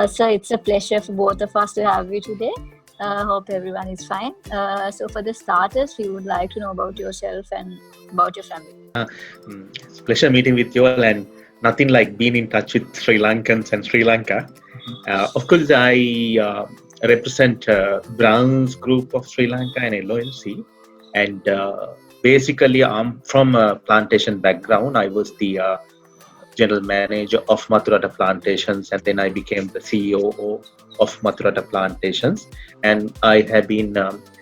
So it's a pleasure for both of us to have you today. Hope everyone is fine. So for the starters, we would like to know about yourself and about your family. It's a pleasure meeting with you all, and nothing like being in touch with Sri Lankans and Sri Lanka. Of course, I represent Brown's group of Sri Lanka and LOLC, and basically I'm from a plantation background. I was the general manager of Mathurata Plantations, and then I became the CEO of Mathurata Plantations, and I have been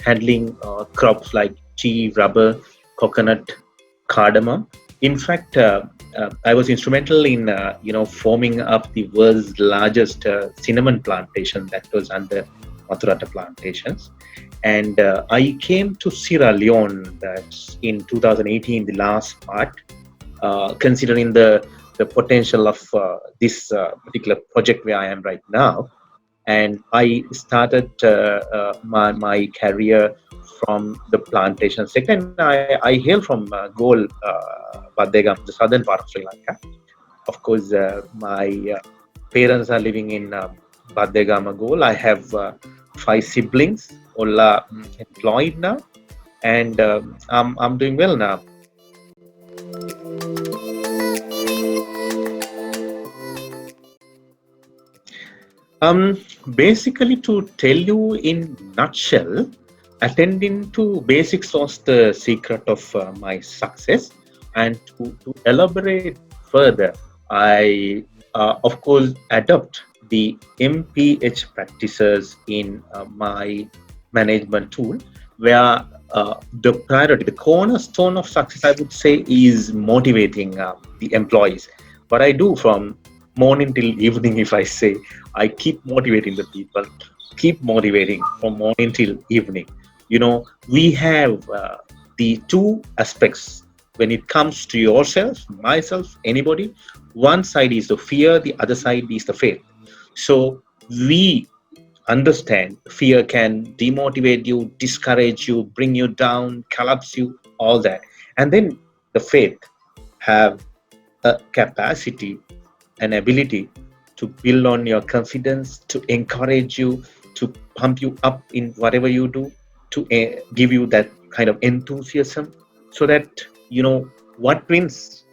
handling crops like tea, rubber, coconut, cardamom. In fact, I was instrumental in forming up the world's largest cinnamon plantation that was under Mathurata Plantations. And I came to Sierra Leone, that's in 2018, the last part, considering the potential of this particular project where I am right now. And I started my career from the plantation sector. And I hail from Gol, Badegam, the southern part of Sri Lanka. Of course, my parents are living in Badegama, Gol. I have 5 siblings, all are employed now, and I'm doing well now. Basically, to tell you in nutshell, attending to basics was the secret of my success. And to elaborate further, I of course adopt the MPH practices in my management tool, where the priority, the cornerstone of success, I would say, is motivating the employees. What I do from morning till evening, if I say, I keep motivating the people, keep motivating from morning till evening. We have the 2 aspects when it comes to yourself, myself, anybody. One side is the fear, the other side is the faith. So we understand fear can demotivate you, discourage you, bring you down, collapse you, all that. And then the faith have a capacity, an ability to build on your confidence, to encourage you, to pump you up in whatever you do, to give you that kind of enthusiasm, so that what wins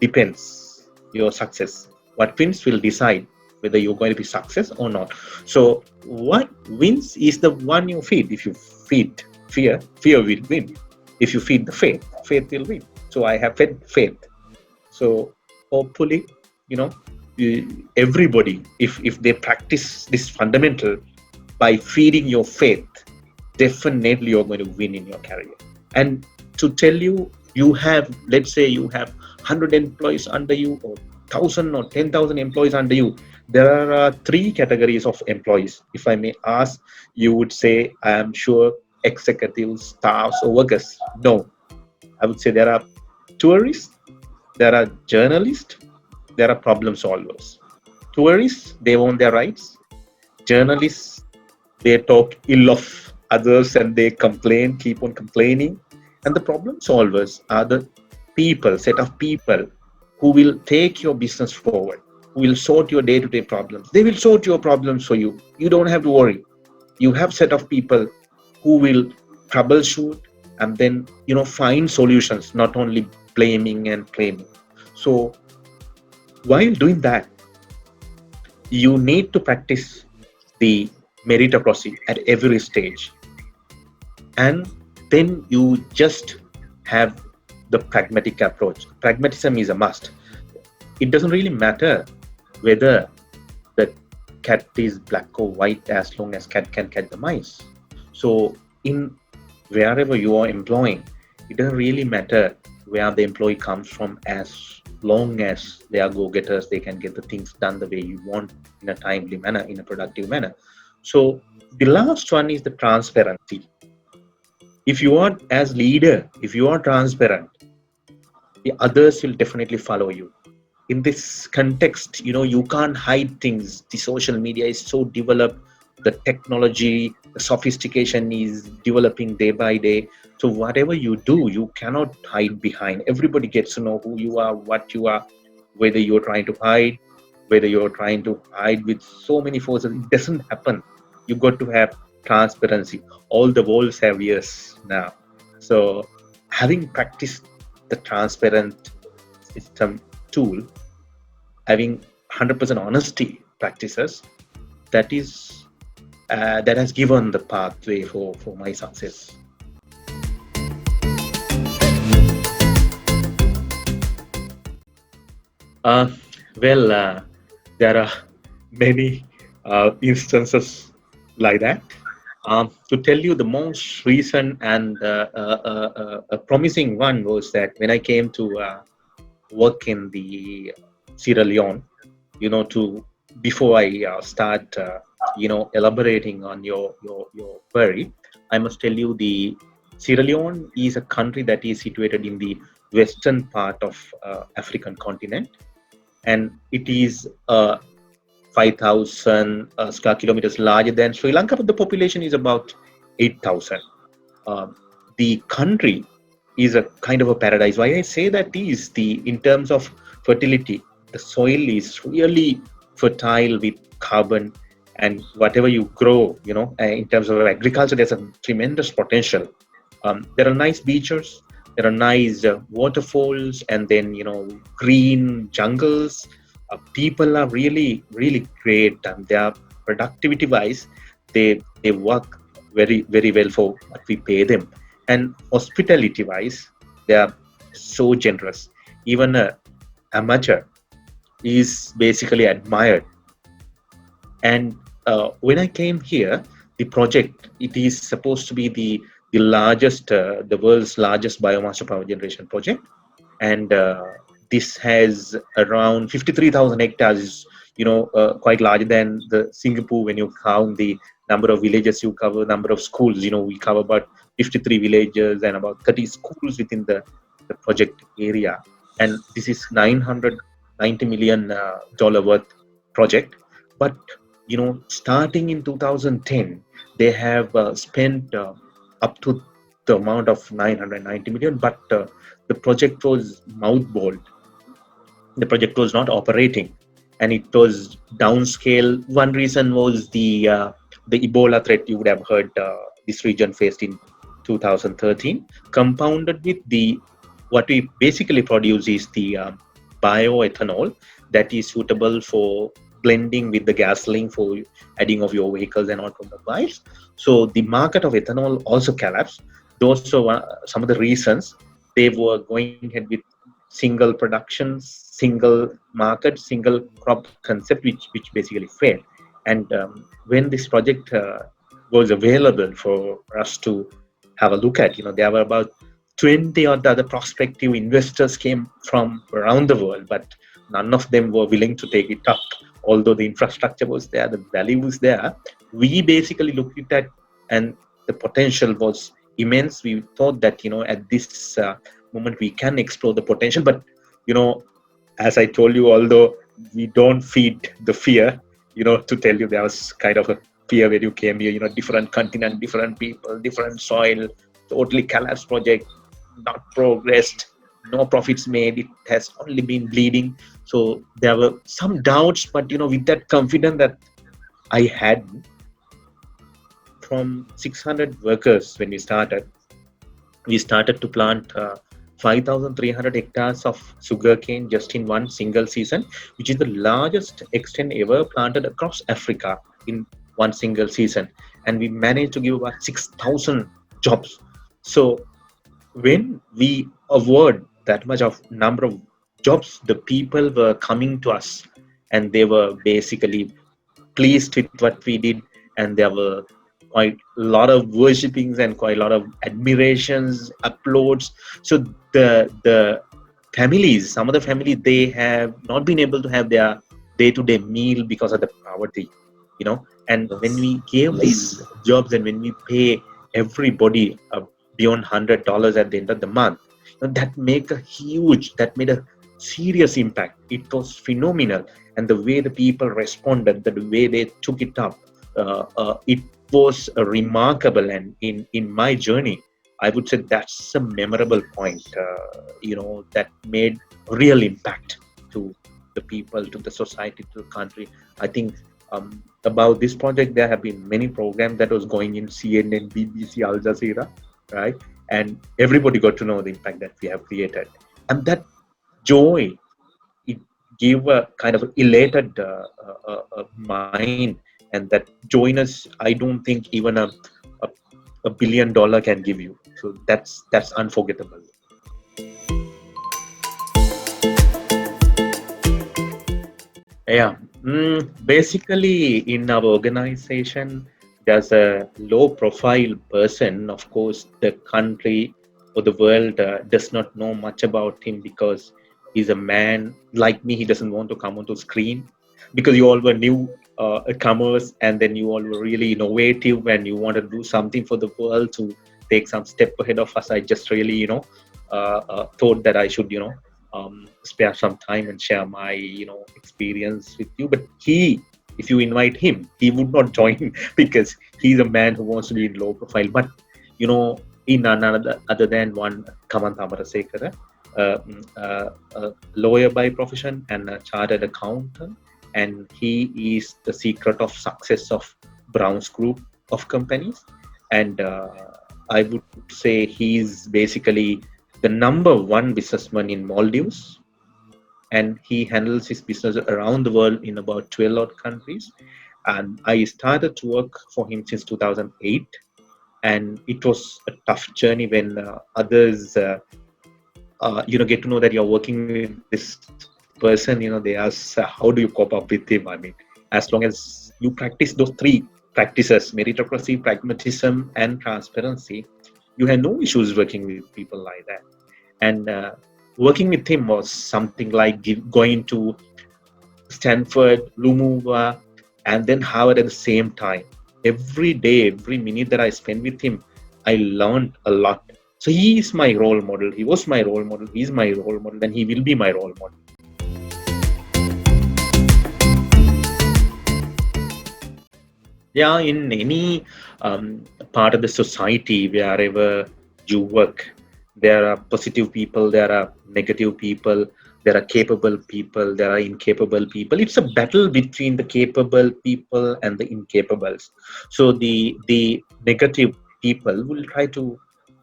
depends your success. What wins will decide whether you're going to be success or not. So what wins is the one you feed. If you feed fear, fear will win. If you feed the faith, faith will win. So I have fed faith. So hopefully, everybody, if they practice this fundamental by feeding your faith, definitely you're going to win in your career. And to tell you, let's say you have 100 employees under you, or 1,000 or 10,000 employees under you. There are 3 categories of employees. If I may ask, you would say, I am sure, executives, staffs, or workers. No, I would say there are tourists, there are journalists, there are problem solvers. Tourists, they want their rights. Journalists, they talk ill of others and they complain, keep on complaining. And the problem solvers are the set of people who will take your business forward, who will sort your day-to-day problems. They will sort your problems for you. You don't have to worry. You have set of people who will troubleshoot and then, find solutions, not only blaming and claiming. So while doing that, you need to practice the meritocracy at every stage. And then you just have the pragmatic approach. Pragmatism is a must. It doesn't really matter whether the cat is black or white, as long as cat can catch the mice. So in wherever you are employing, it doesn't really matter where the employee comes from, as long as they are go-getters, they can get the things done the way you want, in a timely manner, in a productive manner. So the last one is the transparency. If you are, as leader, if you are transparent, the others will definitely follow you. In this context, you can't hide things. The social media is so developed, the technology, sophistication is developing day by day. So whatever you do, you cannot hide behind. Everybody gets to know who you are, what you are, whether you're trying to hide, whether you're trying to hide with so many forces. It doesn't happen. You got to have transparency. All the walls have ears now. So having practiced the transparent system tool, having 100% honesty practices, that is that has given the pathway for my success. Well, there are many instances like that. To tell you the most recent and a promising one was that when I came to work in the Sierra Leone, to before I start, elaborating on your query, I must tell you the Sierra Leone is a country that is situated in the western part of African continent, and it is 5,000 square kilometers larger than Sri Lanka, but the population is about 8,000. The country is a kind of a paradise. Why I say that is in terms of fertility, the soil is really fertile with carbon, and whatever you grow, in terms of agriculture, there's a tremendous potential. There are nice beaches, there are nice waterfalls, and then green jungles. People are really great, and their productivity wise, they work very well for what we pay them, and hospitality wise, they are so generous. Even a amateur is basically admired. And when I came here, the project, it is supposed to be the the world's largest biomass power generation project, and this has around 53,000 hectares. Quite larger than the Singapore when you count the number of villages you cover, number of schools. We cover about 53 villages and about 30 schools within the project area. And this is $990 million worth project. But starting in 2010, they have spent up to the amount of 990 million, but the project was mothballed. The project was not operating, and it was downscale. One reason was the Ebola threat. You would have heard this region faced in 2013, compounded with what we basically produce is the bioethanol that is suitable for blending with the gasoline for adding of your vehicles and automobiles. So the market of ethanol also collapsed. Those are some of the reasons they were going ahead with single production, single market, single crop concept, which basically failed. And when this project was available for us to have a look at, there were about 20 or the other prospective investors came from around the world, but none of them were willing to take it up. Although the infrastructure was there, the value was there, we basically looked at that, and the potential was immense. We thought that, at this moment we can explore the potential. But, as I told you, although we don't feed the fear, to tell you there was kind of a fear when you came here, different continent, different people, different soil, totally collapsed project, not progressed, no profits made, it has only been bleeding. So there were some doubts, but with that confidence that I had, from 600 workers when we started to plant 5,300 hectares of sugarcane just in one single season, which is the largest extent ever planted across Africa in one single season. And we managed to give about 6,000 jobs. So when we award that much of number of jobs, the people were coming to us and they were basically pleased with what we did, and there were quite a lot of worshippings and quite a lot of admirations, uploads. So the families, some of the families, they have not been able to have their day-to-day meal because of the poverty, and when we gave these jobs and when we pay everybody beyond $100 at the end of the month, that made a serious impact. It was phenomenal, and the way the people responded, the way they took it up, it was remarkable. And in my journey, I would say that's a memorable point, that made real impact to the people, to the society, to the country. I think about this project, there have been many programs that was going in CNN, BBC, Al Jazeera, right? And everybody got to know the impact that we have created. And that joy, it gave a kind of elated mind, and that joyness, I don't think even a, a $1 billion can give you. So that's unforgettable. Yeah. Basically, in our organization, there's a low profile person. Of course, the country or the world does not know much about him because he's a man like me. He doesn't want to come onto screen because you all were new comers, and then you all were really innovative and you want to do something for the world to take some step ahead of us. I just really, thought that I should, spare some time and share my experience with you. But if you invite him, he would not join because he's a man who wants to be in low profile. But in another other than one, Kamanta Amarasekara, a lawyer by profession and a chartered accountant, and he is the secret of success of Brown's group of companies. And I would say he's basically the number one businessman in Maldives, and he handles his business around the world in about 12 odd countries. And I started to work for him since 2008, and it was a tough journey when others get to know that you're working with this person. They ask, how do you cope up with him? I mean, as long as you practice those three practices, meritocracy, pragmatism, and transparency, you have no issues working with people like that. And working with him was something like going to Stanford, Lumumba, and then Harvard at the same time. Every day, every minute that I spent with him, I learned a lot. So he is my role model. He was my role model. He's my role model, and he will be my role model. Yeah, in any part of the society, wherever you work, there are positive people, there are negative people, there are capable people, there are incapable people. It's a battle between the capable people and the incapables. So the negative people will try to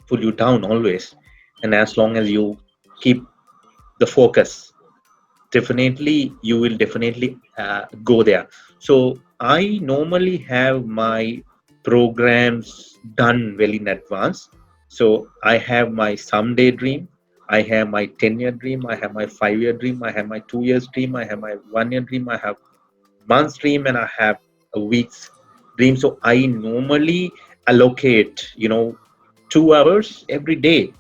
pull you down always. And as long as you keep the focus, definitely you will definitely go there. So I normally have my programs done well in advance. So I have my someday dream, I have my 10-year dream, I have my 5-year dream, I have my 2 years dream, I have my 1-year dream, I have month's dream, and I have a week's dream. So I normally allocate 2 hours every day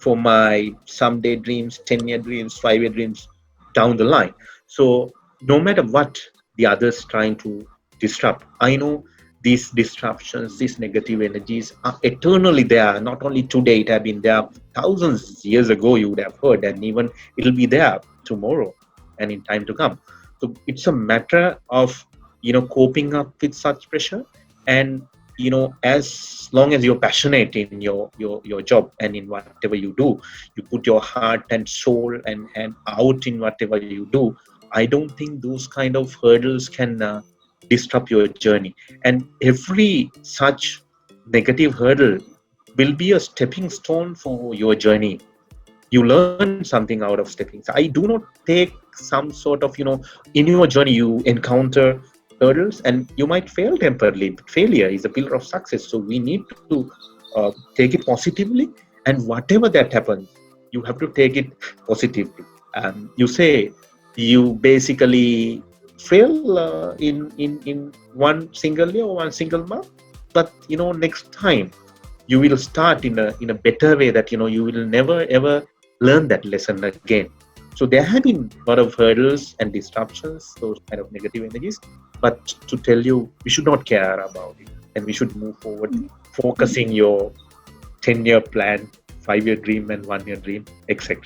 for my someday dreams, 10-year dreams, 5-year dreams down the line. So no matter what the others trying to disrupt, I know these disruptions, these negative energies are eternally there. Not only today, it have been there thousands years ago, you would have heard, and even it'll be there tomorrow and in time to come. So it's a matter of coping up with such pressure. And as long as you're passionate in your job and in whatever you do, you put your heart and soul and out in whatever you do, I don't think those kind of hurdles can disrupt your journey. And every such negative hurdle will be a stepping stone for your journey. You learn something out of stepping. So I do not take some sort of in your journey you encounter hurdles and you might fail temporarily, but failure is a pillar of success. So we need to take it positively, and whatever that happens, you have to take it positively. You say you basically fail in one single year or one single month, but next time you will start in a better way, that you will never ever learn that lesson again. So there have been a lot of hurdles and disruptions, those kind of negative energies. But to tell you, we should not care about it, and we should move forward, focusing your 10-year plan, 5-year dream, and 1-year dream, etc.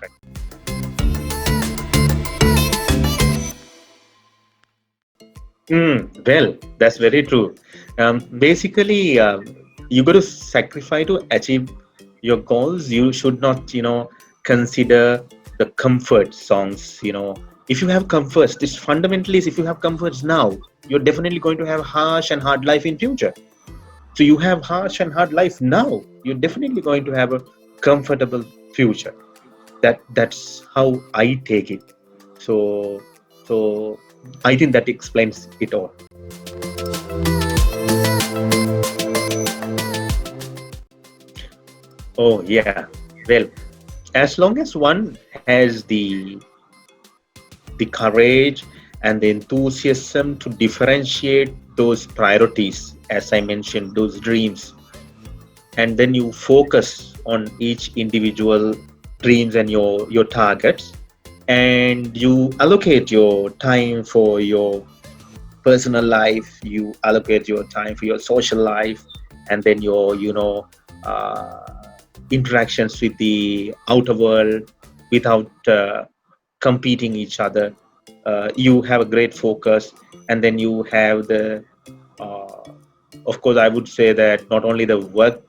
Well, that's very true. Basically, you got to sacrifice to achieve your goals. You should not, consider the comfort songs. If you have comforts, this fundamentally is if you have comforts now, you're definitely going to have harsh and hard life in future. So you have harsh and hard life now. You're definitely going to have a comfortable future. That's how I take it. So I think that explains it all. Oh yeah. Well, as long as one has the courage and the enthusiasm to differentiate those priorities, as I mentioned, those dreams, and then you focus on each individual dreams and your targets, and you allocate your time for your personal life, you allocate your time for your social life, and then your uh, interactions with the outer world without competing each other. You have a great focus, and then you have the uh, of course I would say that not only the work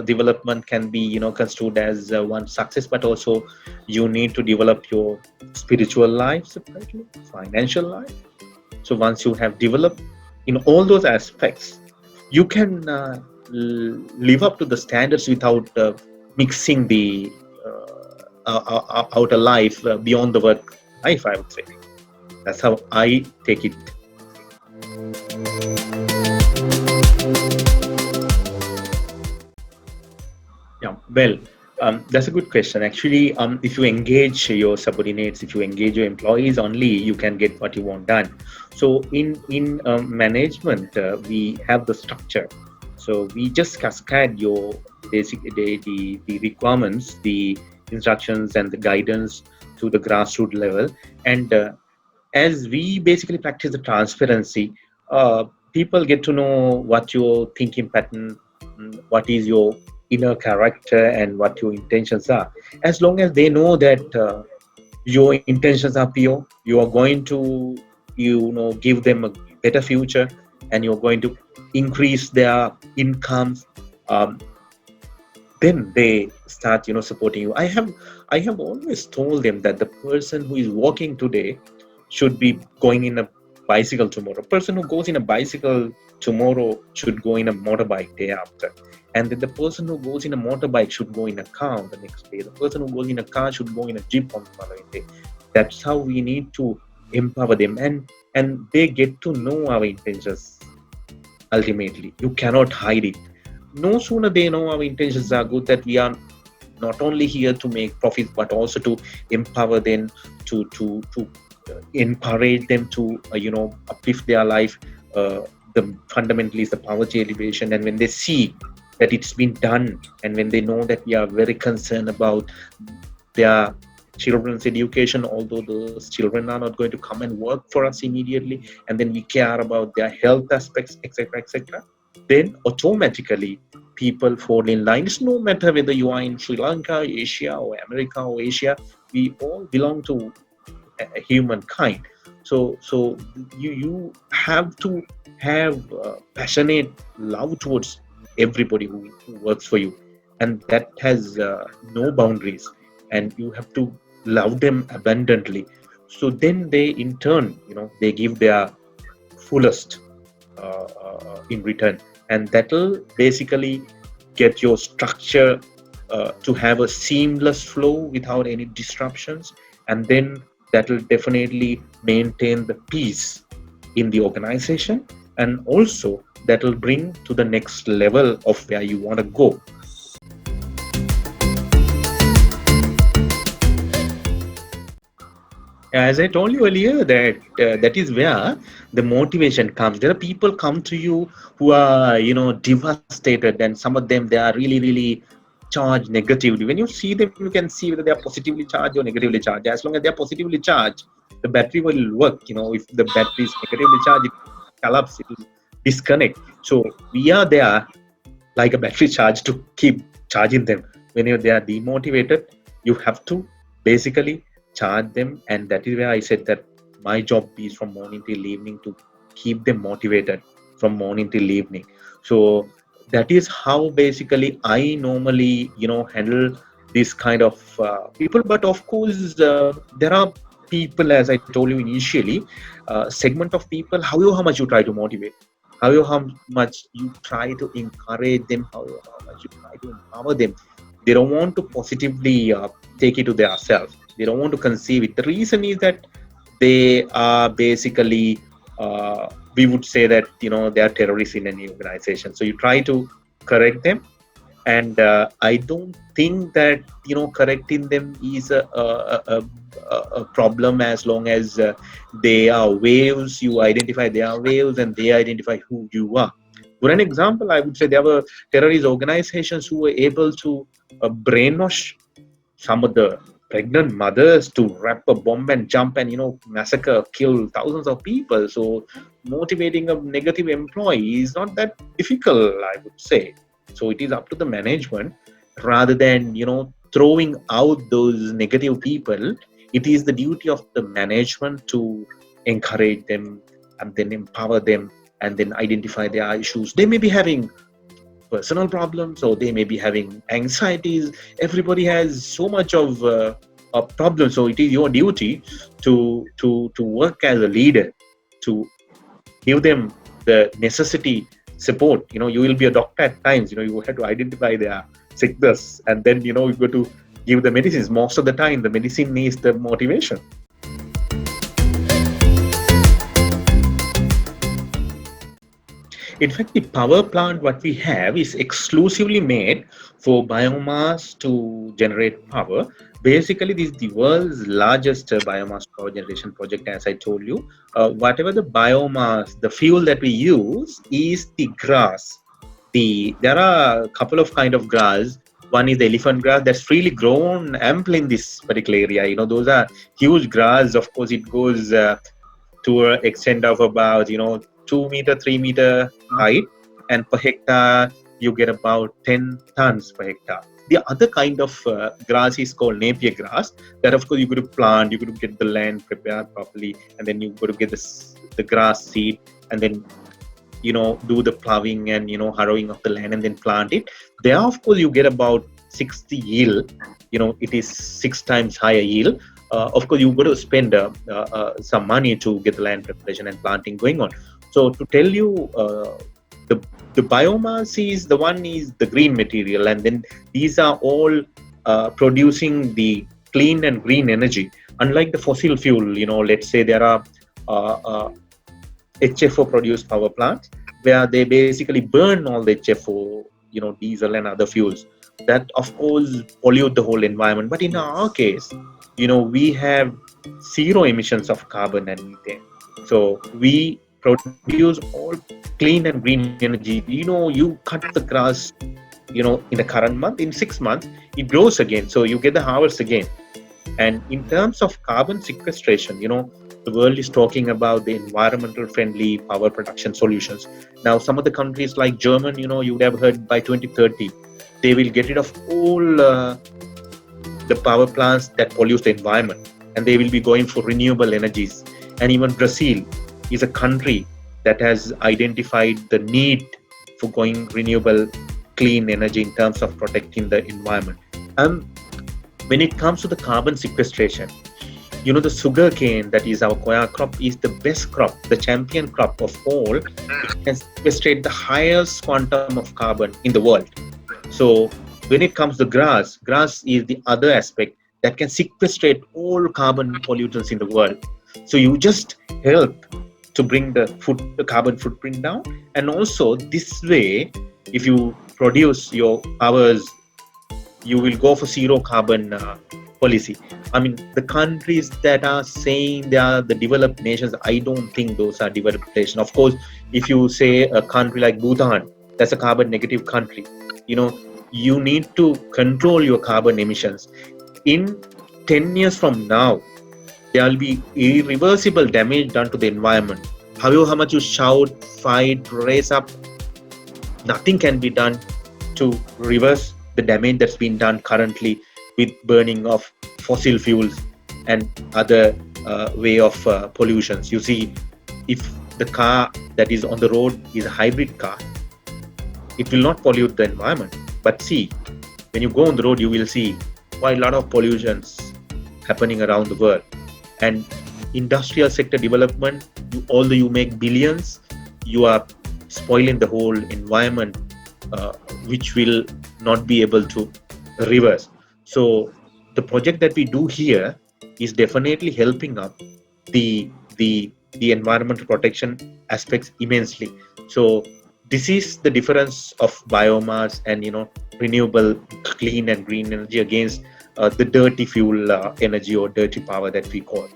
development can be construed as one success, but also you need to develop your spiritual life separately, financial life. So once you have developed in all those aspects, you can live up to the standards without mixing the outer life beyond the work life, I would say. That's how I take it. Yeah, well, that's a good question. Actually, if you engage your subordinates, if you engage your employees only, you can get what you want done. So in management, we have the structure. So we just cascade your basic the requirements, the instructions, and the guidance to the grassroots level. And as we basically practice the transparency, uh, people get to know what your thinking pattern, what is your inner character, and what your intentions are. As long as they know that your intentions are pure, you are going to give them a better future, and you're going to increase their incomes. um, then they start supporting you. I have always told them that the person who is walking today should be going in a bicycle tomorrow. Person who goes in a bicycle tomorrow should go in a motorbike day after, and then the person who goes in a motorbike should go in a car on the next day. The person who goes in a car should go in a jeep on the following day. That's how we need to empower them, and they get to know our intentions. Ultimately, you cannot hide it. No sooner they know our intentions are good, that we are not only here to make profits, but also to empower them, to encourage them to uplift their life. The fundamentally is the poverty elevation, and when they see that it's been done, and when they know that we are very concerned about their children's education, although those children are not going to come and work for us immediately, and then we care about their health aspects, etc., etc., then automatically people fall in line. It's no matter whether you are in Sri Lanka, Asia, or America, or Asia, we all belong to humankind. So you have to have passionate love towards everybody who works for you, and that has no boundaries, and you have to love them abundantly. So then they in turn they give their fullest in return, and that'll basically get your structure to have a seamless flow without any disruptions, and then that will definitely maintain the peace in the organization, and also that will bring to the next level of where you want to go. As I told you earlier, that that is where the motivation comes. There are people come to you who are devastated, and some of them they are really charged negatively. When you see them, you can see whether they are positively charged or negatively charged. As long as they are positively charged, the battery will work. If the battery is negatively charged, it collapse, it will disconnect. So we are there like a battery charge to keep charging them. Whenever they are demotivated, you have to basically charge them, and that is where I said that my job is from morning till evening to keep them motivated from morning till evening. So that is how basically I normally, handle this kind of people. But of course, there are people, as I told you initially, segment of people, how much you try to motivate, how much you try to encourage them, how much you try to empower them. They don't want to positively take it to themselves. They don't want to conceive it. The reason is that they are basically, we would say that, they are terrorists in any organization. So you try to correct them, and I don't think that correcting them is a problem, as long as they are waves. You identify they are waves, and they identify who you are. For an example, I would say there were terrorist organizations who were able to brainwash some of the pregnant mothers to wrap a bomb and jump and massacre, kill thousands of people. So motivating a negative employee is not that difficult, I would say. So it is up to the management, rather than throwing out those negative people. It is the duty of the management to encourage them and then empower them and then identify their issues. They may be having personal problems, or they may be having anxieties. Everybody has so much of a problem. So it is your duty to work as a leader, to give them the necessity support. You will be a doctor at times. You have to identify their sickness, and then you got to give the medicines. Most of the time, the medicine needs the motivation. In fact, the power plant what we have is exclusively made for biomass to generate power. Basically, this is the world's largest biomass power generation project, as I told you. Whatever the biomass, the fuel that we use is the grass. There are a couple of kind of grass. One is the elephant grass that's freely grown ample in this particular area. Those are huge grass. Of course, it goes to an extent of about 2 meter, 3 meter height, and per hectare you get about 10 tons per hectare. The other kind of grass is called Napier grass. That, of course, you got to plant, you got to get the land prepared properly, and then you got to get the grass seed, and then do the plowing and harrowing of the land, and then plant it. There, of course, you get about 60 yield. It is 6 times higher yield. Of course, you got to spend some money to get the land preparation and planting going on. So to tell you, the biomass is the green material, and then these are all producing the clean and green energy. Unlike the fossil fuel, let's say there are HFO produced power plants where they basically burn all the HFO, diesel and other fuels. That, of course, pollute the whole environment. But in our case, we have zero emissions of carbon and methane. So we produce all clean and green energy. You cut the grass, in the current month, in 6 months, it grows again. So you get the harvest again. And in terms of carbon sequestration, the world is talking about the environmental friendly power production solutions. Now, some of the countries like Germany, you would have heard by 2030, they will get rid of all the power plants that pollute the environment, and they will be going for renewable energies. And even Brazil is a country that has identified the need for going renewable clean energy in terms of protecting the environment. When it comes to the carbon sequestration, the sugar cane, that is our cocoa crop, is the best crop, the champion crop of all. It can sequestrate the highest quantum of carbon in the world. So when it comes to grass is the other aspect that can sequestrate all carbon pollutants in the world. So you just help to bring the carbon footprint down. And also this way, if you produce your powers, you will go for zero carbon policy. I mean, the countries that are saying they are the developed nations, I don't think those are developed nations. Of course, if you say a country like Bhutan, that's a carbon negative country, you need to control your carbon emissions. In 10 years from now, there will be irreversible damage done to the environment. However, how much you shout, fight, raise up, nothing can be done to reverse the damage that's been done currently with burning of fossil fuels and other way of pollutions. You see, if the car that is on the road is a hybrid car, it will not pollute the environment. But see, when you go on the road, you will see quite a lot of pollutions happening around the world. And industrial sector development, although you make billions, you are spoiling the whole environment, which will not be able to reverse. So the project that we do here is definitely helping up the environmental protection aspects immensely. So this is the difference of biomass and renewable, clean and green energy against the dirty fuel energy or dirty power that we call.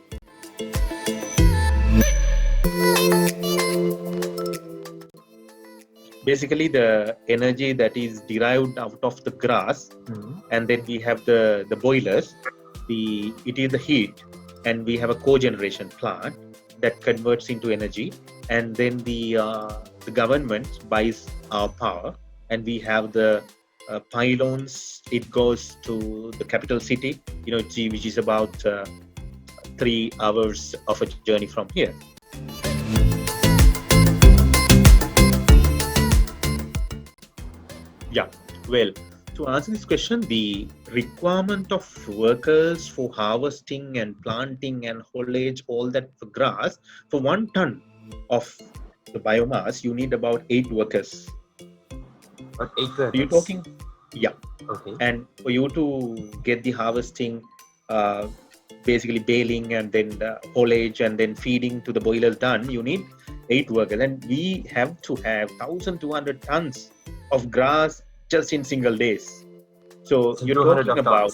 Basically, the energy that is derived out of the grass, and then we have the boilers. It is the heat, and we have a cogeneration plant that converts into energy, and then the government buys our power, and we have the pylons. It goes to the capital city, which is about 3 hours of a journey from here. Yeah, well, to answer this question, the requirement of workers for harvesting and planting and haulage, all that for grass, for 1 ton of the biomass, you need about 8 workers. But 8 workers? You're talking, yeah. Okay. And for you to get the harvesting, basically baling and then the haulage and then feeding to the boilers done, you need 8 workers. And we have to have 1,200 tons of grass just in single days. So you're talking about,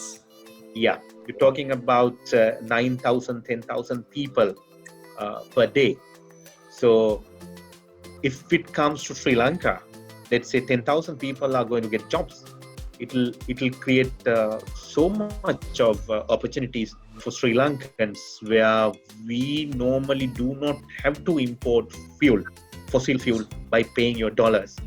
you're talking about 9,000, 10,000 people per day. So if it comes to Sri Lanka, let's say 10,000 people are going to get jobs. It'll create so much of opportunities for Sri Lankans, where we normally do not have to import fossil fuel by paying your dollars.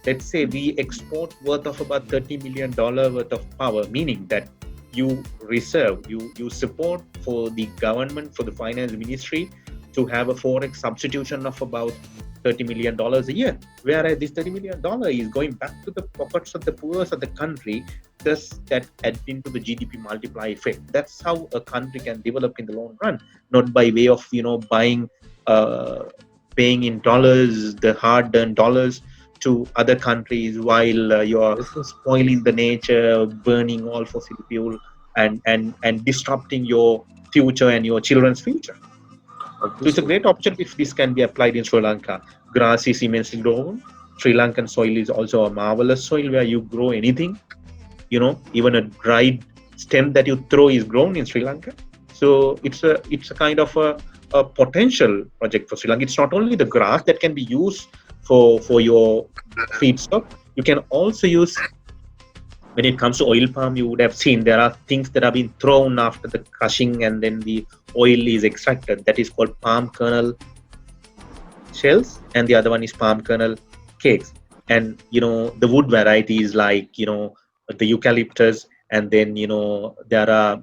Let's say we export worth of about $30 million worth of power, meaning that you reserve, you support for the government, for the finance ministry to have a forex substitution of about $30 million a year. Whereas this $30 million is going back to the pockets of the poorest of the country, thus that adds into the GDP multiplier effect. That's how a country can develop in the long run, not by way of, buying, paying in dollars, the hard-earned dollars, to other countries while you're spoiling the nature, burning all fossil fuel and disrupting your future and your children's future. So it's a great opportunity if this can be applied in Sri Lanka. Grass is immensely grown. Sri Lankan soil is also a marvelous soil where you grow anything. Even a dried stem that you throw is grown in Sri Lanka. So it's a kind of a potential project for Sri Lanka. It's not only the grass that can be used for your feedstock. You can also use, when it comes to oil palm, you would have seen there are things that have been thrown after the crushing and then the oil is extracted. That is called palm kernel shells, and the other one is palm kernel cakes. And the wood varieties like the eucalyptus, and then there are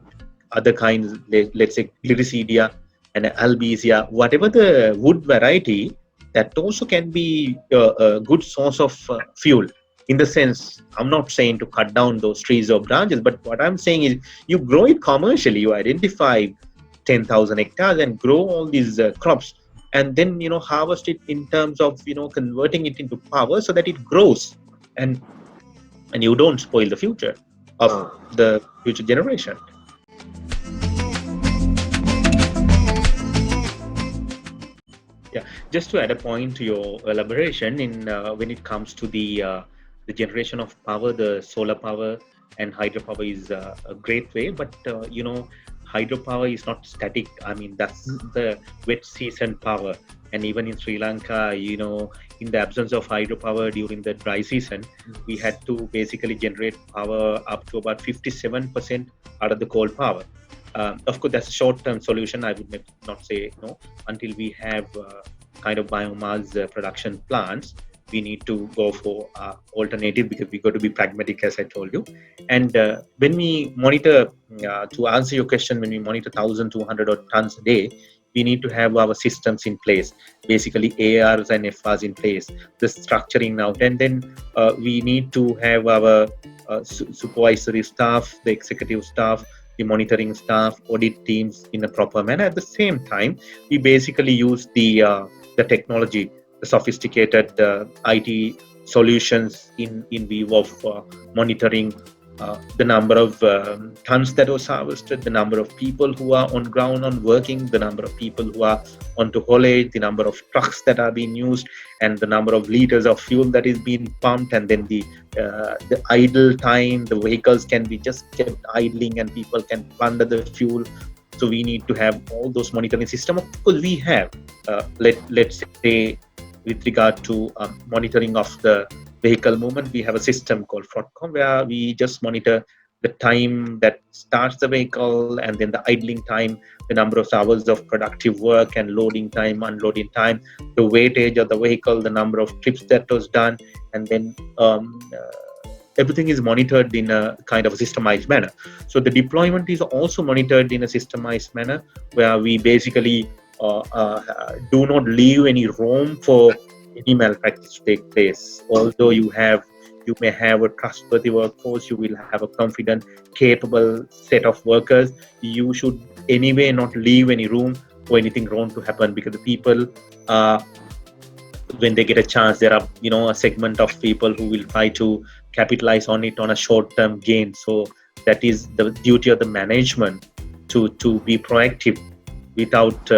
other kinds, let's say Gliricidia and Albizia, whatever the wood variety, that also can be a good source of fuel. In the sense, I'm not saying to cut down those trees or branches, but what I'm saying is you grow it commercially. You identify 10,000 hectares and grow all these crops, and then harvest it in terms of converting it into power so that it grows, and you don't spoil the future of the future generation. Yeah, just to add a point to your elaboration, when it comes to the generation of power, the solar power and hydropower is a great way, but hydropower is not static. I mean, that's the wet season power, and even in Sri Lanka, in the absence of hydropower during the dry season, we had to basically generate power up to about 57% out of the coal power. Of course, that's a short-term solution. I would not say no until we have kind of biomass production plants. We need to go for alternative, because we got to be pragmatic, as I told you. And when we monitor, to answer your question, when we monitor 1,200 tons a day, we need to have our systems in place, basically ARs and FRs in place, the structuring out, and then we need to have our supervisory staff, the executive staff, the monitoring staff, audit teams in a proper manner. At the same time, we basically use the technology, the sophisticated IT solutions in view of monitoring the number of tons that was harvested, the number of people who are on ground on working, the number of people who are onto haulage, the number of trucks that are being used, and the number of liters of fuel that is being pumped, and then the idle time, the vehicles can be just kept idling and people can plunder the fuel. So we need to have all those monitoring system. Of course, we have, let's say, with regard to monitoring of the vehicle movement, we have a system called FROTCOM where we just monitor the time that starts the vehicle, and then the idling time, the number of hours of productive work, and loading time, unloading time, the weightage of the vehicle, the number of trips that was done, and then everything is monitored in a kind of a systemized manner. So the deployment is also monitored in a systemized manner where we basically do not leave any room for any malpractice to take place. Although you may have a trustworthy workforce, you will have a confident, capable set of workers, you should anyway not leave any room for anything wrong to happen, because the people, when they get a chance, there are a segment of people who will try to capitalize on it on a short-term gain. So that is the duty of the management to be proactive without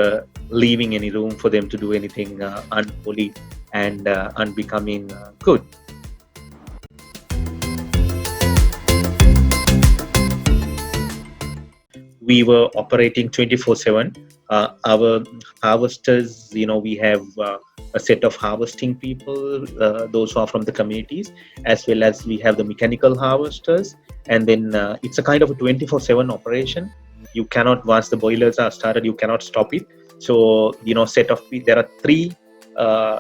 leaving any room for them to do anything unholy and unbecoming good. We were operating 24/7. Our harvesters, we have a set of harvesting people, those who are from the communities, as well as we have the mechanical harvesters. And then it's a kind of a 24/7 operation. You cannot, once the boilers are started, you cannot stop it. So, there are 3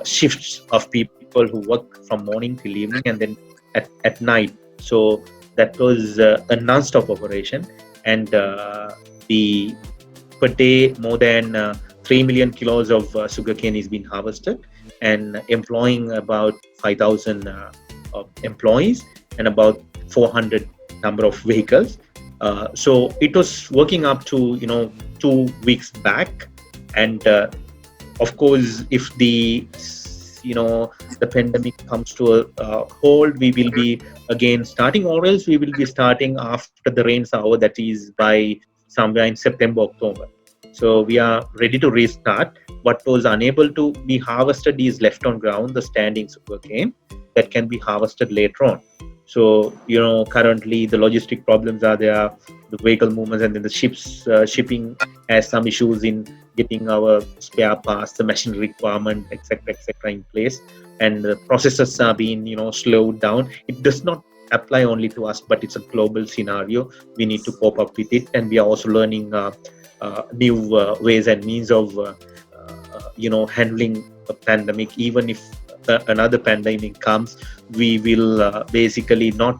shifts of people who work from morning till evening and then at night. So that was a non-stop operation. And per day, more than 3 million kilos of sugarcane is being harvested, and employing about 5,000 employees and about 400 number of vehicles. So it was working up to 2 weeks back, and of course, if the pandemic comes to a hold, we will be again starting, or else we will be starting after the rains are over, that is by somewhere in September, October. So we are ready to restart. What was unable to be harvested is left on ground, the standing sugarcane that can be harvested later on. So, currently the logistic problems are there, the vehicle movements, and then the shipping has some issues in getting our spare parts, the machinery requirement, etc., in place. And the processes are being, slowed down. It does not apply only to us, but it's a global scenario. We need to cope up with it. And we are also learning new ways and means of, handling a pandemic. Even if another pandemic comes, we will basically not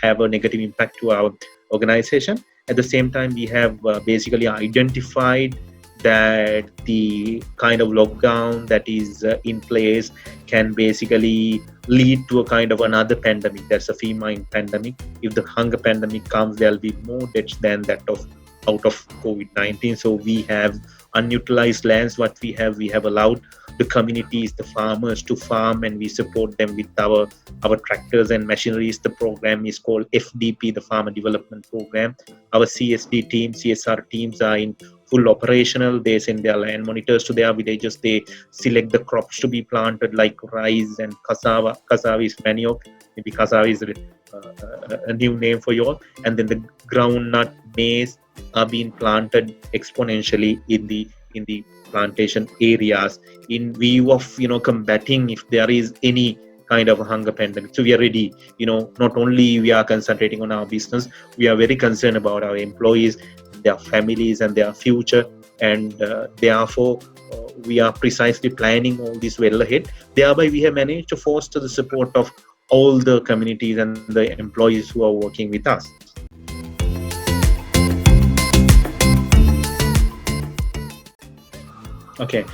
have a negative impact to our organization. At the same time, we have basically identified that the kind of lockdown that is in place can basically lead to a kind of another pandemic. That's a famine pandemic. If the hunger pandemic comes, there'll be more deaths than that out of COVID-19. So we have unutilized lands. What we have allowed the communities, the farmers to farm, and we support them with our tractors and machineries. The program is called FDP, the Farmer Development Program. Our CSR teams are in full operational. They send their land monitors to their villages. They select the crops to be planted, like rice and cassava. Cassava is manioc. Maybe cassava is a new name for you all. And then the groundnut, maize are being planted exponentially in the plantation areas in view of combating if there is any kind of a hunger pandemic. So we are ready. Not only we are concentrating on our business, we are very concerned about our employees, their families, and their future. And therefore, we are precisely planning all this well ahead. Thereby, we have managed to foster the support of all the communities and the employees who are working with us. Okay.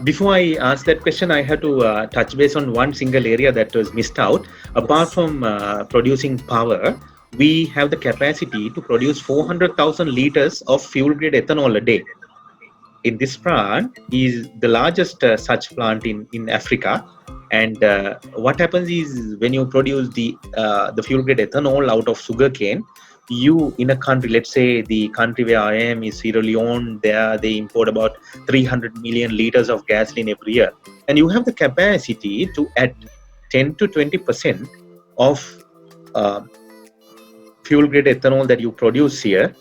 Before I ask that question, I have to touch base on one single area that was missed out. Apart Yes. from producing power, we have the capacity to produce 400,000 liters of fuel-grade ethanol a day. In this plant is the largest such plant in Africa. And what happens is when you produce the fuel-grade ethanol out of sugarcane, you in a country, let's say the country where I am is Sierra Leone, there they import about 300 million liters of gasoline every year, and you have the capacity to add 10 to 20% of uh, fuel grade ethanol that you produce here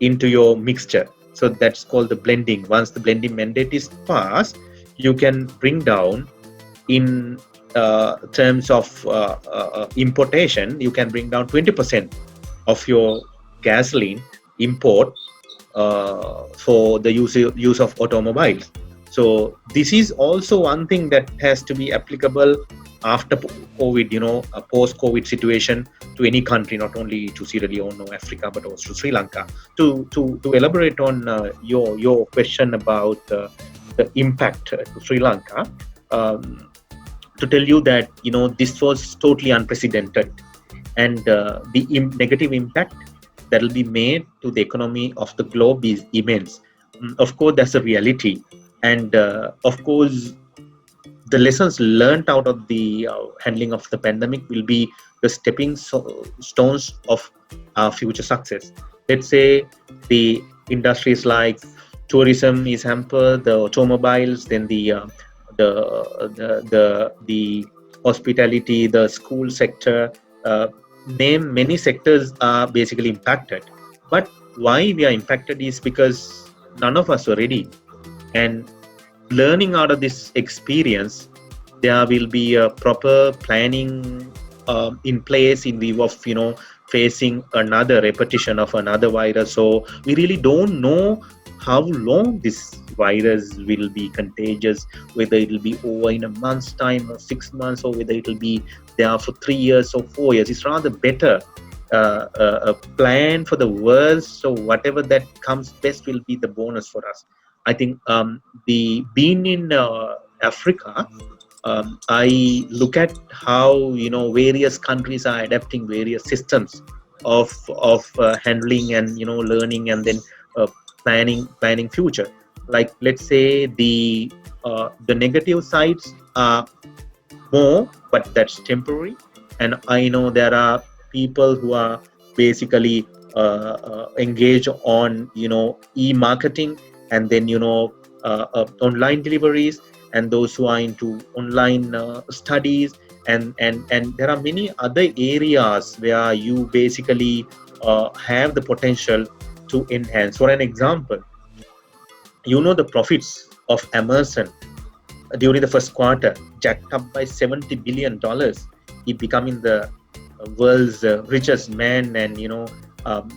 into your mixture. So that's called the blending. Once the blending mandate is passed, you can bring down in terms of importation, you can bring down 20% of your gasoline import for the use of automobiles. So this is also one thing that has to be applicable after COVID, a post-COVID situation to any country, not only to Sierra Leone or Africa, but also to Sri Lanka. To elaborate on your question about the impact to Sri Lanka, to tell you that this was totally unprecedented, and the negative impact that will be made to the economy of the globe is immense. Of course, that's a reality, and of course, the lessons learned out of the handling of the pandemic will be the stepping stones of our future success. Let's say the industries like tourism is hampered, the automobiles, then the hospitality, the school sector, name many sectors are basically impacted. But why we are impacted is because none of us were ready. And learning out of this experience, there will be a proper planning in place in view of facing another repetition of another virus. So we really don't know how long this virus will be contagious, whether it will be over in a month's time or 6 months, or whether it will be there for 3 years or 4 years. It's rather better a plan for the worst. So whatever that comes best will be the bonus for us. I think the being in Africa, I look at how various countries are adapting various systems of handling and learning, and then planning future. Like, let's say the negative sides are more, but that's temporary. And I know there are people who are basically engaged on e-marketing, and then online deliveries, and those who are into online studies, and there are many other areas where you basically have the potential to enhance. For an example, the profits of Amazon during the first quarter jacked up by $70 billion. He becoming the world's richest man, and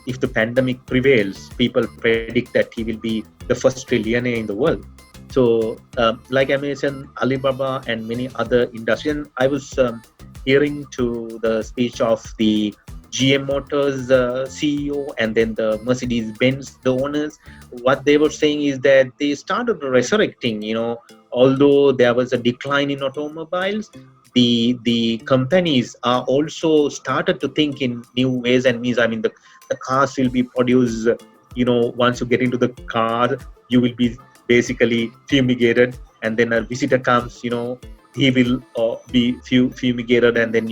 if the pandemic prevails, people predict that he will be the first trillionaire in the world. So like Amazon, Alibaba, and many other industries. And I was hearing to the speech of the GM Motors CEO, and then the Mercedes-Benz, the owners. What they were saying is that they started resurrecting, although there was a decline in automobiles, the companies are also started to think in new ways and means. I mean, the cars will be produced, once you get into the car, you will be basically fumigated, and then a visitor comes, he will be fumigated, and then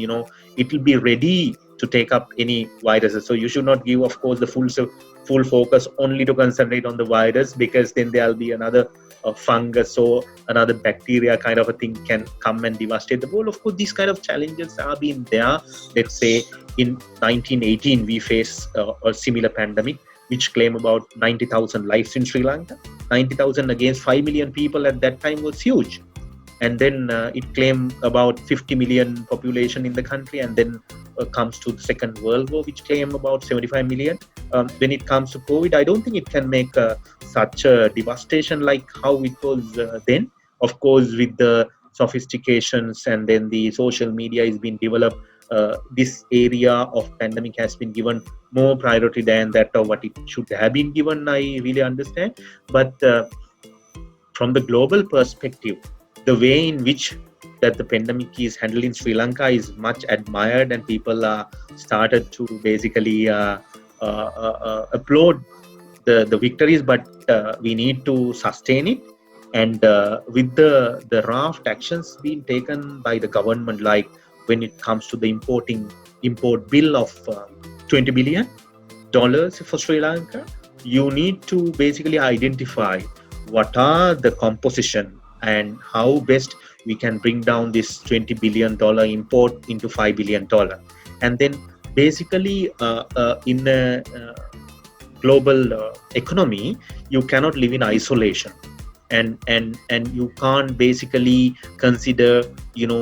it will be ready to take up any viruses. So you should not give, of course, the full focus only to concentrate on the virus, because then there'll be another fungus or another bacteria kind of a thing can come and devastate the world. Of course, these kind of challenges are being there. Let's say in 1918 we faced a similar pandemic which claimed about 90,000 lives in Sri Lanka. 90,000 against 5 million people at that time was huge. And then it claimed about 50 million population in the country, and then comes to the Second World War, which claimed about 75 million. When it comes to COVID, I don't think it can make such a devastation like how it was then. Of course, with the sophistications and then the social media is being developed, this area of pandemic has been given more priority than that of what it should have been given. I really understand. But from the global perspective, the way in which that the pandemic is handled in Sri Lanka is much admired, and people are started to basically applaud the victories, but we need to sustain it. And with the raft actions being taken by the government, like when it comes to the import bill of $20 billion for Sri Lanka, you need to basically identify what are the composition and how best we can bring down this $20 billion import into $5 billion. And then basically in a global economy, you cannot live in isolation. And you can't basically consider,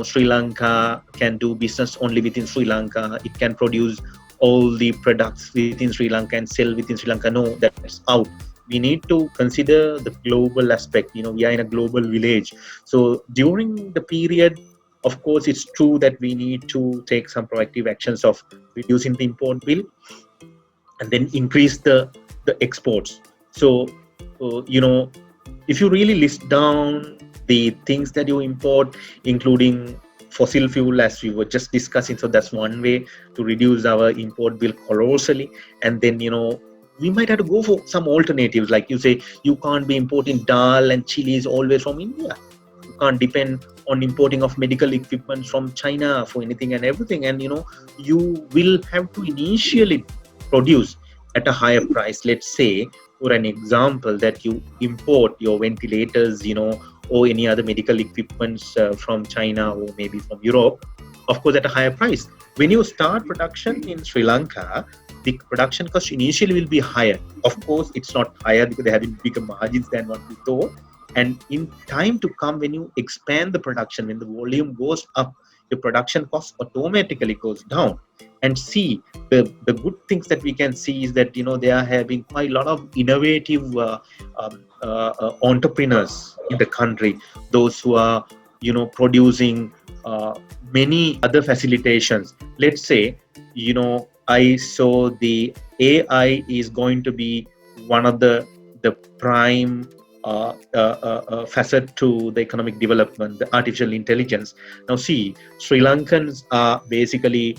Sri Lanka can do business only within Sri Lanka. It can produce all the products within Sri Lanka and sell within Sri Lanka. No, that's out. We need to consider the global aspect. We are in a global village. So during the period, of course, it's true that we need to take some proactive actions of reducing the import bill and then increase the exports. So, if you really list down the things that you import, including fossil fuel, as we were just discussing, so that's one way to reduce our import bill colossally. And then, we might have to go for some alternatives. Like you say, you can't be importing dal and chilies always from India. You can't depend on importing of medical equipment from China for anything and everything. And, you will have to initially produce at a higher price. Let's say, for an example, that you import your ventilators, or any other medical equipments from China or maybe from Europe, of course, at a higher price. When you start production in Sri Lanka, the production cost initially will be higher. Of course, it's not higher because they're having bigger margins than what we thought. And in time to come, when you expand the production, when the volume goes up, your production cost automatically goes down. And see, the good things that we can see is that, they are having quite a lot of innovative entrepreneurs in the country, those who are, producing many other facilitations. Let's say, I saw the AI is going to be one of the prime facet to the economic development, the artificial intelligence. Now see, Sri Lankans are basically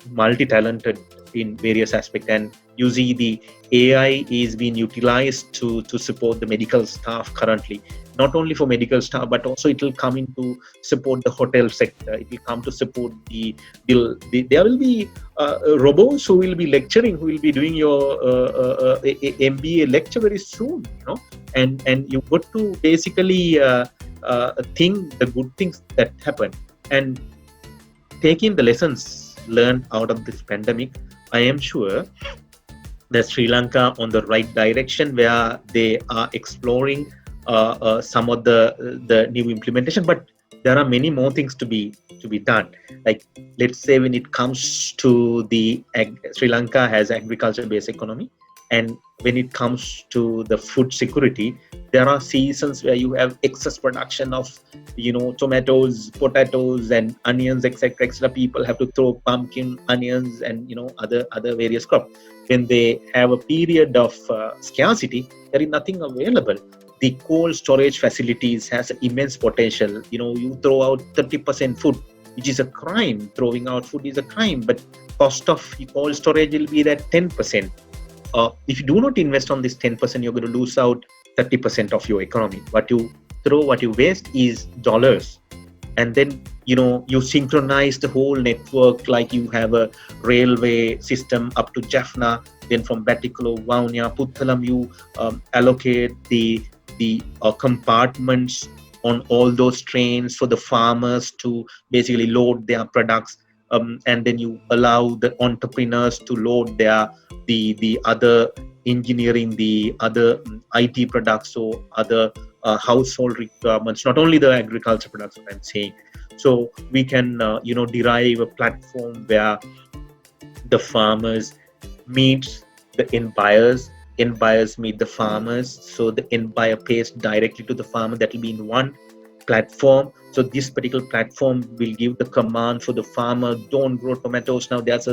multi-talented in various aspects, and you see the AI is being utilized to support the medical staff currently. Not only for medical staff, but also it will come in to support the hotel sector. It will come to support there will be robots who will be lecturing, who will be doing your MBA lecture very soon, and you got to basically think the good things that happen. And taking the lessons learned out of this pandemic, I am sure that Sri Lanka on the right direction, where they are exploring some of the new implementation, but there are many more things to be done. Like, let's say, when it comes to the Sri Lanka has agriculture-based economy, and when it comes to the food security, there are seasons where you have excess production of, tomatoes, potatoes, and onions, etc. People have to throw pumpkin, onions, and other various crops. When they have a period of scarcity, there is nothing available. The cold storage facilities has immense potential. You throw out 30% food, which is a crime. Throwing out food is a crime, but cost of cold storage will be at 10%. If you do not invest on this 10%, you're going to lose out 30% of your economy. What you waste is dollars. And then, you synchronize the whole network, like you have a railway system up to Jaffna, then from Batticaloa, Vaunia, Puttalam, you allocate the compartments on all those trains for the farmers to basically load their products, and then you allow the entrepreneurs to load the other engineering, the other IT products, or other household requirements, not only the agriculture products, what I'm saying. So we can derive a platform where the farmers meet the end buyers meet the farmers, so the end buyer pays directly to the farmer. That will be in one platform. So this particular platform will give the command for the farmer: don't grow tomatoes now. There's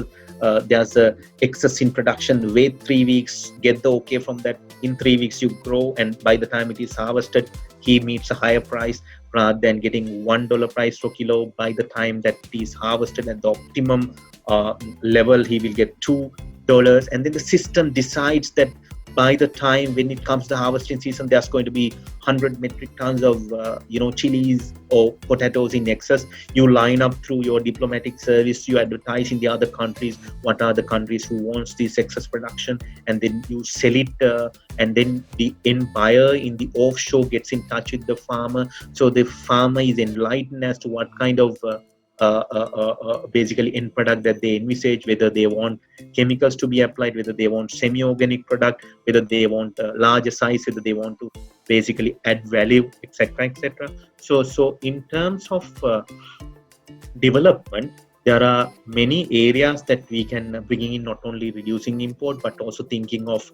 a excess in production. Wait 3 weeks, get the okay from that. In 3 weeks you grow, and by the time it is harvested, he meets a higher price rather than getting $1 price per kilo. By the time that it is harvested at the optimum level, he will get $2, and then the system decides that by the time when it comes to harvesting season, there's going to be 100 metric tons of chilies or potatoes in excess. You line up through your diplomatic service, you advertise in the other countries what are the countries who wants this excess production, and then you sell it, and then the end buyer in the offshore gets in touch with the farmer. So the farmer is enlightened as to what kind of basically end product that they envisage, whether they want chemicals to be applied, whether they want semi-organic product, whether they want a larger size, whether they want to basically add value, etc. So in terms of development, there are many areas that we can bring in, not only reducing import but also thinking of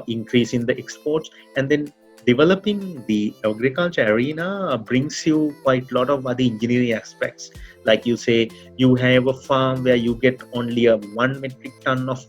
increasing the exports. And then developing the agriculture arena brings you quite a lot of other engineering aspects. Like you say, you have a farm where you get only a 1 metric ton of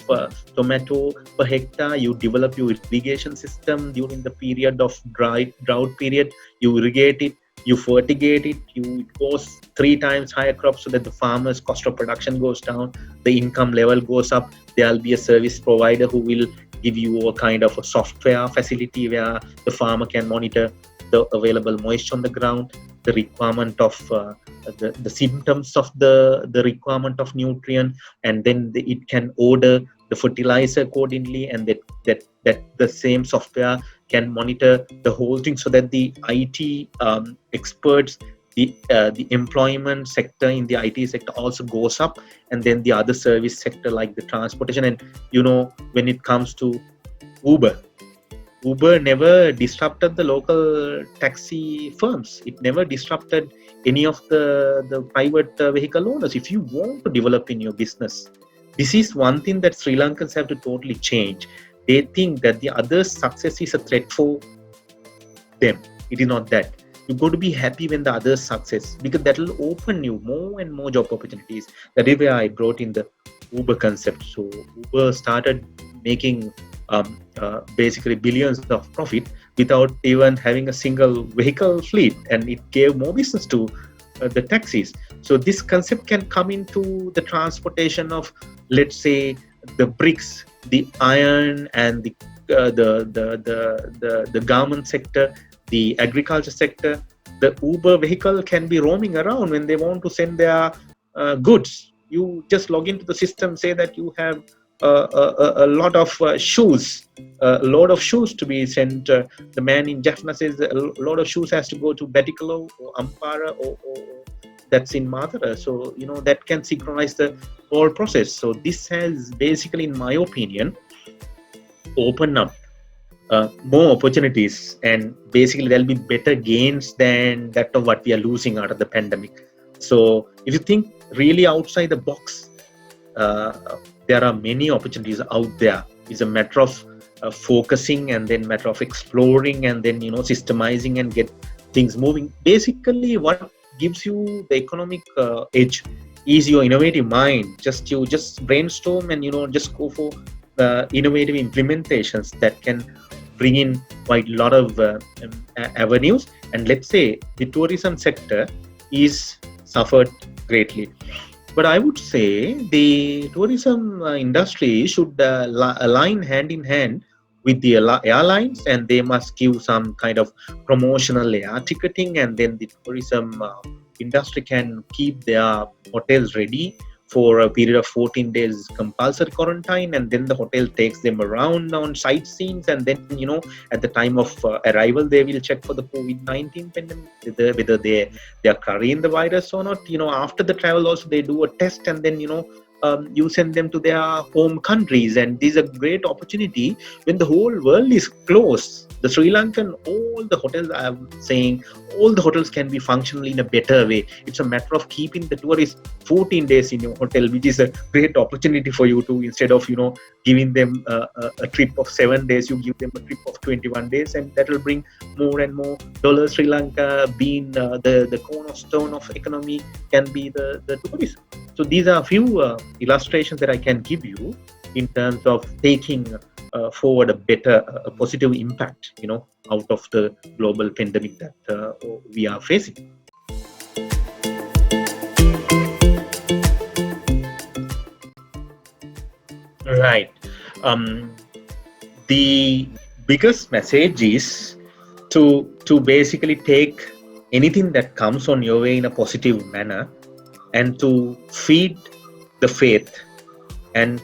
tomato per hectare. You develop your irrigation system during the period of drought period. You irrigate it, you fertigate it, it goes 3 times higher crop, so that the farmer's cost of production goes down, the income level goes up. There'll be a service provider who will give you a kind of a software facility where the farmer can monitor the available moisture on the ground, the requirement of the symptoms of the requirement of nutrient, and then it can order the fertilizer accordingly, and that the same software can monitor the whole thing, so that the IT experts, the employment sector in the IT sector also goes up, and then the other service sector like the transportation. And when it comes to Uber never disrupted the local taxi firms. It never disrupted any of the private vehicle owners. If you want to develop in your business, this is one thing that Sri Lankans have to totally change. They think that the other's success is a threat for them. It is not that. You've got to be happy when the other's success, because that will open you more and more job opportunities. That is where I brought in the Uber concept. So Uber started making basically billions of profit without even having a single vehicle fleet, and it gave more business to the taxis. So this concept can come into the transportation of, let's say, the bricks, the iron, and the garment sector, the agriculture sector. The Uber vehicle can be roaming around when they want to send their goods. You just log into the system, say that you have a lot of shoes, a load of shoes to be sent. The man in Jaffna says a lot of shoes has to go to Batikalo or Ampara or that's in Madara. So that can synchronize the whole process. So this has basically, in my opinion, opened up more opportunities, and basically there'll be better gains than that of what we are losing out of the pandemic. So if you think really outside the box, there are many opportunities out there. It's a matter of focusing, and then matter of exploring, and then systemizing and get things moving. Basically, what gives you the economic edge is your innovative mind. You just brainstorm and just go for innovative implementations that can bring in quite a lot of avenues. And let's say the tourism sector is suffered greatly. But I would say the tourism industry should align hand in hand with the airlines, and they must give some kind of promotional air ticketing, and then the tourism industry can keep their hotels ready for a period of 14 days compulsory quarantine, and then the hotel takes them around on sightseeing, and then at the time of arrival they will check for the Covid-19 pandemic, whether they are carrying the virus or not. After the travel also they do a test, and then you send them to their home countries. And this is a great opportunity when the whole world is closed. The Sri Lankan, all the hotels, I'm saying, all the hotels can be functional in a better way. It's a matter of keeping the tourists 14 days in your hotel, which is a great opportunity for you to, instead of, giving them a trip of 7 days, you give them a trip of 21 days, and that will bring more and more dollars. Sri Lanka being the cornerstone of economy can be the tourism. So these are a few illustrations that I can give you in terms of taking forward a positive impact, out of the global pandemic that we are facing. Right. The biggest message is to basically take anything that comes on your way in a positive manner, and to feed the faith, and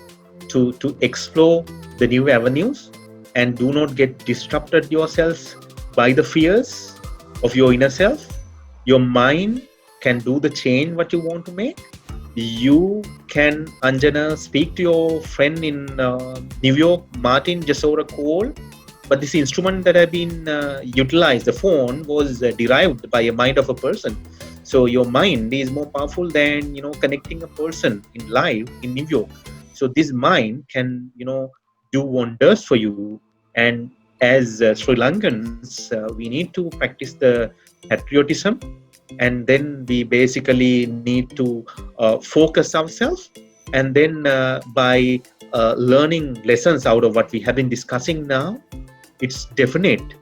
to explore the new avenues, and do not get disrupted yourself by the fears of your inner self. Your mind can do the change what you want to make. You can, Anjana, speak to your friend in New York, Martin, just over a call. But this instrument that have been utilized, the phone, was derived by a mind of a person. So your mind is more powerful than connecting a person in live in New York. So this mind can do wonders for you. And as Sri Lankans, we need to practice the patriotism, and then we basically need to focus ourselves, and then by learning lessons out of what we have been discussing now, it's definite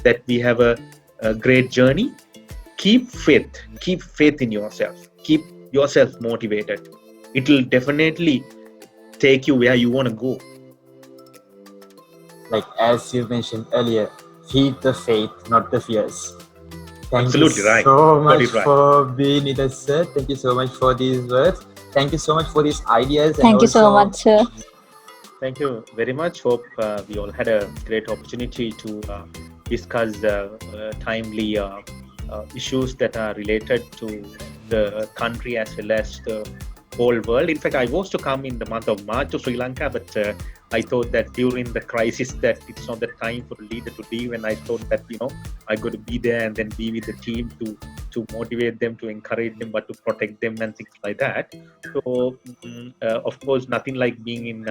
that we have a great journey. Keep faith in yourself, keep yourself motivated. It will definitely take you where you want to go. Like as you mentioned earlier, feed the faith, not the fears. Thank Absolutely you right. so much Right. for being with us, sir. Thank you so much for these words. Thank you so much for these ideas. Thank you so much, sir. Thank you very much. Hope we all had a great opportunity to discuss timely issues that are related to the country as well as the whole world. In fact, I was to come in the month of March to Sri Lanka, but I thought that during the crisis that it's not the time for a leader to leave, and I thought that I got to be there and then be with the team to motivate them, to encourage them, but to protect them and things like that. So of course, nothing like being in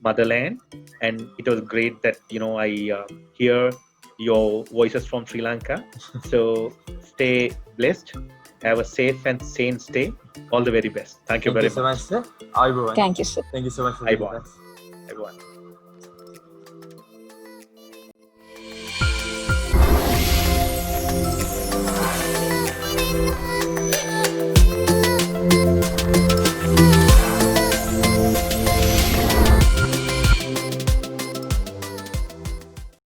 motherland, and it was great that I hear your voices from Sri Lanka. So stay blessed, have a safe and sane stay. All the very best. Thank you very so much. sir. Everyone. Thank you, sir. Thank you so much for being with Everyone. us. Everyone.